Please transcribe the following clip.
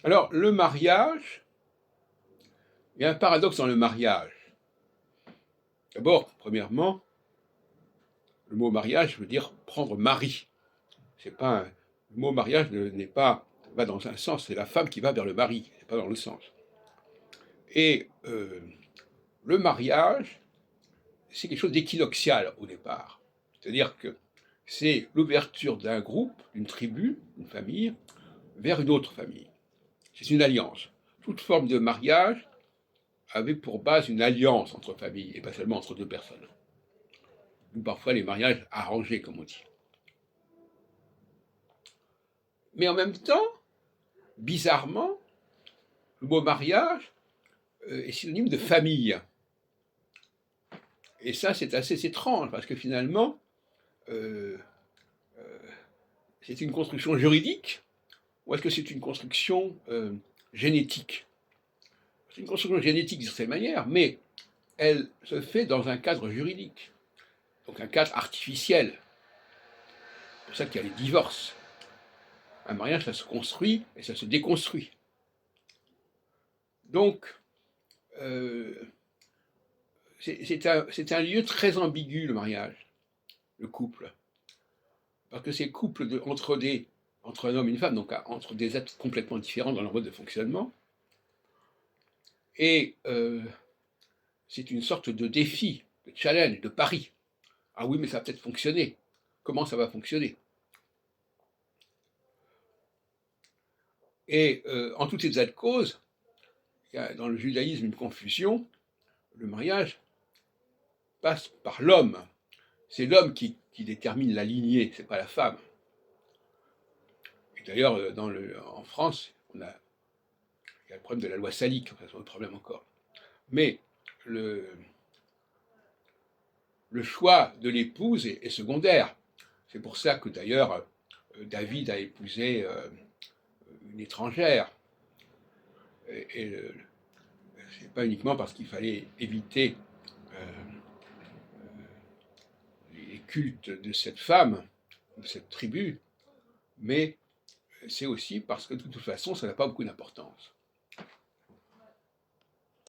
Alors, le mariage, il y a un paradoxe dans le mariage. D'abord, premièrement, le mot mariage veut dire prendre mari. C'est pas un- Le mot mariage n'est pas va dans un sens, c'est la femme qui va vers le mari, c'est pas dans le sens. Et le mariage, c'est quelque chose d'équinoxial au départ. C'est-à-dire que c'est l'ouverture d'un groupe, d'une tribu, d'une famille, vers une autre famille. C'est une alliance. Toute forme de mariage avait pour base une alliance entre familles, et pas seulement entre deux personnes. Ou parfois les mariages arrangés, comme on dit. Mais en même temps, bizarrement, le mot mariage est synonyme de famille. Et ça, c'est assez étrange, parce que finalement, euh, c'est une construction juridique, ou est-ce que c'est une construction génétique? C'est une construction génétique d'une certaine manière, mais elle se fait dans un cadre juridique, donc un cadre artificiel. C'est pour ça qu'il y a les divorces. Un mariage, ça se construit et ça se déconstruit. Donc, euh, c'est un lieu très ambigu, le mariage, le couple. Parce que c'est couple entre un homme et une femme, donc entre des êtres complètement différents dans leur mode de fonctionnement. Et c'est une sorte de défi, de challenge, de pari. Ah oui, mais ça va peut-être fonctionner. Comment ça va fonctionner? Et en tout état de cause, il y a dans le judaïsme une confusion. Le mariage passe par l'homme. C'est l'homme qui détermine la lignée, c'est pas la femme. Et d'ailleurs, en France, il y a le problème de la loi salique, enfin, c'est un autre problème encore. Mais le, le choix de l'épouse est secondaire. C'est pour ça que d'ailleurs, David a épousé une étrangère. Et c'est pas uniquement parce qu'il fallait éviter euh, les cultes de cette femme, de cette tribu, mais c'est aussi parce que de toute façon, ça n'a pas beaucoup d'importance.